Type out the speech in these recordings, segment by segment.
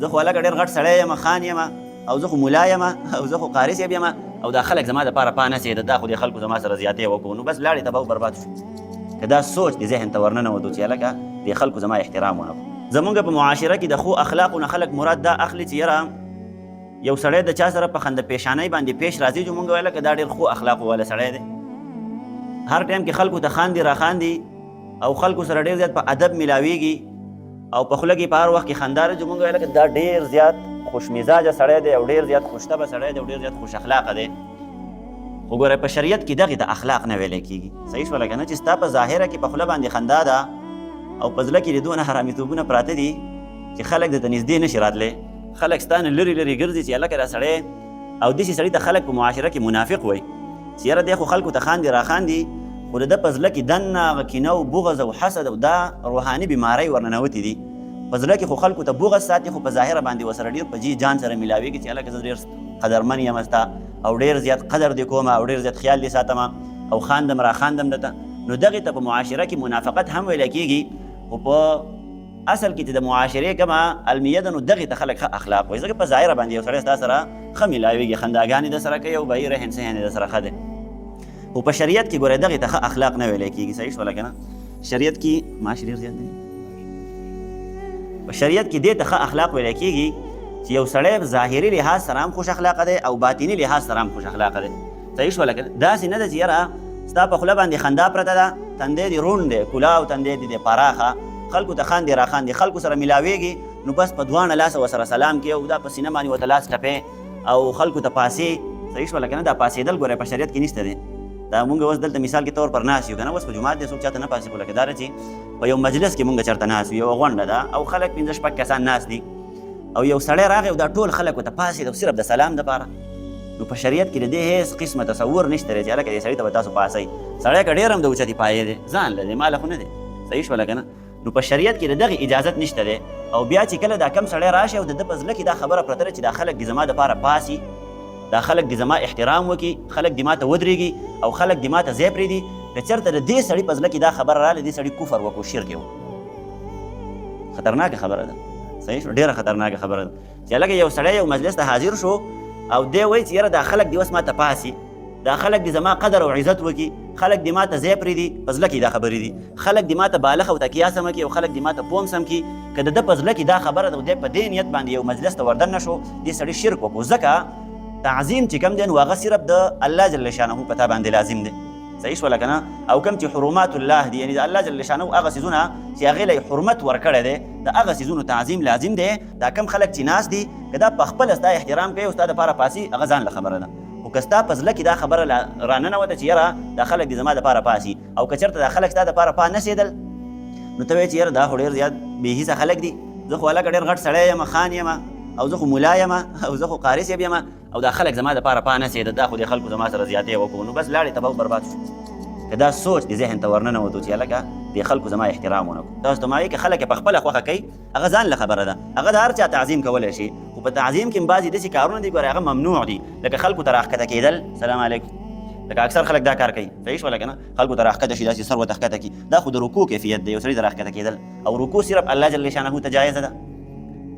زه خو هلکه ډېر غټ سړی یم، خان یم، او زه خو ملا یم، او زه خو قاري صاحب یم، او دا خلک زما دپاره پا نه سېده، دا خو دې خلکو زما سره زیاتې وکړو، نو بس لاړې تباه و برباد شو. که دا سوچ دې ذهن ته ورننوتو چې هلکه دې خلکو زما احترام ونه کړو. زمونږ په معاشره کې د ښو اخلاقو نه خلک مراد دا اخلي چې یاره یو سړی د چا سره په خنده پیشانۍ باندې پیش راځي، چې مونږ ویله که دا ډېر ښو اخلاقو والا سړی دی. هر ټایم کې خلکو ته خاندي راخاندي او خلکو سره ډېر زیات په ادب میلاویږي او په خوله کې په هر وخت کې خندا دی، چې مونږ ویله که دا ډېر زیات خوش مزاجه سړی دی او ډېر زیات خوشطبعه سړی دی او ډېر زیات خوش اخلاقه دی. خو ګوره په شریعت کې دغې ته اخلاق نه ویلی کېږي. صحیح شوله که نه؟ چې ستا په ظاهره کې په خوله باندې خندا ده او په زړه کې د دونه حرامیتوبونه پراته دي چې خلک درته نږدې نشي راتلی. خلک ستا نه لرې لرې ګرځي چې هلکه دا سړی، او داسې سړي ته خلک په معاشره کې منافق وایي چې یاره دی خو خلکو ته خاندي راخاندي، خو د ده په زړه کې دننه هغه کینه او بغض او حسد او دا روحاني بیمارۍ ورننوتې دي. په زړه کې خو خلکو ته بغض ساتي، خو په ظاهره باندې ورسره ډېر په جي جان سره میلاویږي چې هلکه زه ډېر قدرمن یم ستا او ډېر زیات قدر دې کوم او ډېر زیات خیال دې ساتم او خاندم راخاندم درته. نو دغې ته په معاشره کې منافقت هم ویلی کېږي، خو په اصل کې چې د معاشرې کومه المیه ده، نو دغې ته خلک ښه اخلاق وایي، ځکه په ظاهره باندې یو سړی ستا سره ښه میلاویږي، خنداګانې در سره کوي او بهي رهن سهن یې در سره ښه دی. خو په شریعت کې ګورئ دغې ته ښه اخلاق نه ویلی کېږي. صحیح شوله که نه؟ شریعت کې معاش ډېر زیات دی. په شریعت کې دې ته ښه اخلاق ویلی کېږي چې یو سړی ظاهري لحاظ سره هم خوش اخلاقه دی او باطني لحاظ سره هم خوش اخلاقه دی. صحیح شوله که نه؟ داسې نه ده چې یاره ستا په خوله باندې خندا پرته ده، تندی دې روڼ دی، کلا او تندی دې پراخه، خلکو ته خاندي راخاندي، خلکو سره میلاویږي، نو بس په دواړه لاسه ورسره سلام کوي او دا په سینه باندې ورته لاس ټپې او خلکو ته پاسې. صحیح شوله که نه؟ دا پاسېدل ګورئ په شریعت کې نشته دی. دا مونږ اوس دلته مثال کې طور پر ناست یو که نه، اوس په جومات دی څوک چاته نه پاسې، خو لکه دا ده چې په یو مجلس کې مونږ چېرته ناست یو، یوه غونډه ده او خلک 5-6 کسان ناست دي او یو سړی راغی او دا ټول خلک ورته پاسېد او صرف د سلام دپاره. نو په شریعت کې د دې هېڅ قسمه تصور نشته دی چې هلکه دې سړي ته به تاسو پاسئ. سړی که ډېر هم د اوچتې پایې دی ځان له دی، ماله خو نه دی. صحیح شوله که نه؟ نو په شریعت کې د دغې اجازت نشته دی. او بیا چې کله دا کم سړی راشي او د ده په زړه کې دا خبره پرته ده چې دا خلک دې زما دپاره پاسي، دا خلک دې زما احترام وکړي، خلک دې ماته ودرېږي او خلک دې ماته ځای پرېږدي، که چېرته د دې سړي په زړه کې دا خبره راغله دې سړي کفر وکړو، شرک یې وکړو، خطرناکه خبره ده. صحیح شو؟ ډېره خطرناکه خبره ده چې هلکه یو سړی یو مجلس ته حاضر شو او دی وایي چې یاره دا خلک دې اوس ماته پاسي، دا خلک دې زما قدر او عزت وکړي، خلک دې ماته ځای پرېږدي، په زړه کې دا خبرې دي، خلک دې ماته بالغ او تکیه سمه کړي او خلک دې ماته پوم سم کړي. که د ده په زړه کې دا خبره ده او دی په دې نیت باندې یو مجلس ته وردن نه شو، دې سړي شرک وکړو، ځکه تعظیم چې کوم دی نو هغه صرف د الله جل شانه په تا باندې لازم دی. صحیح شوله که نه؟ او کوم چې حرمات الله دي، یعنې د الله جل شانه هغه څیزونه چې هغې له حرمت ورکړی دی، د هغه څیزونو تعظیم لازم دی. دا کم خلک چې ناست دي که دا پخپله ستا احترام کوي او ستا دپاره پاسي، هغه ځان له خبره ده. خو که ستا په زړه کې دا خبره راننوته چې یاره دا خلک دې زما دپاره پاسي، او که چېرته دا خلک ستا دپاره پا نه سېدل، نو ته وایې چې یاره دا خو ډېر زیات بې حیثه خلک دي، زه خو هلکه ډېر غټ سړی یم، خان یم، او زه خو ملا یم، او زه خو قاري صاحب یم، او دا خلک زما دپاره پا نه سېده، دا خو دې خلکو زما سره زیاتې وکړو، نو بس لاړې تباه و برباد شو. که دا سوچ دې ذهن ته ورننوتو چې هلکه دې خلکو زما احترام ونه کړو. تاسو ته ما وایي که خلک یې په خپله خوښه کوي، هغه ځان له خبره ده، هغه د هر چا تعظیم کولی شي، خو په تعظیم کې هم بعضې داسې کارونه دي ګورئ هغه ممنوع دي، لکه خلکو ته راښکته کېدل. سلام علیکم. لکه اکثر خلک دا کار کوي. صحیح شوله که نه؟ خلکو ته راښکته شي، داسې سر ورته ښکته کړي، دا خو د رکوع کیفیت دی، یو سړي ته راښکته کېدل، او رکوع صرف الله جل شانه ته جایزه ده.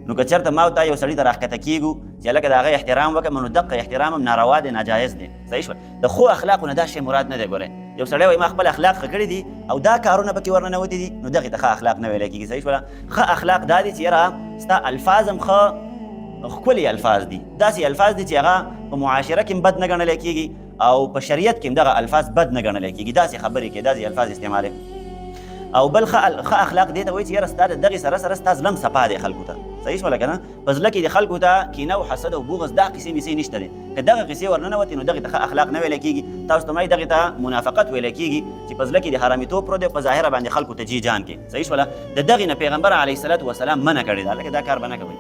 نو که چېرته ما او تا یو سړي ته راښکته کېږو چې هلکه د هغه احترام وکړه، نو دقه احترام هم ناروا دی، ناجایز دی. صحیح شوه؟ د ښو اخلاقو نه دا شی مراد نه دی. ګورئ یو سړی وایي ما خپل اخلاق ښه کړي دي او دا کارونه پکې ورننوتي دي، نو دغې ته ښه اخلاق نه ویلی کېږي. صحیح شوله؟ ښه اخلاق دا دي چې یاره ستا الفاظ هم ښه ښکلي الفاظ دي، داسې الفاظ دي چې هغه په معاشره کې هم بد نه ګڼلی کېږي او په شریعت کې هم دغه الفاظ بد نه ګڼلی کېږي، داسې خبرې کې داسې الفاظ استعمالوي. او بل ښه اخلاق دې ته وایي چې یاره ستا د دغې سره سره ستا زړه هم صفا دی خلکو ته. صحیح شوله که نه؟ په زړه کې د خلکو ته کینه او حسد او بغض دا قیسې میسې نشته دی. که دغه قیسې ورننوتې نو دغې ته ښه اخلاق نه ویلی کېږي. تاسو ته ما دغې ته منافقت ویلی کېږي چې په زړه کې د حرامیتوب پروت دی او په ظاهره باندې خلکو ته جی جان کې. صحیح شوله؟ د دغې نه پیغمبر علیه الصلاة والسلام منع کړې ده، لکه دا کار به نه کوئ.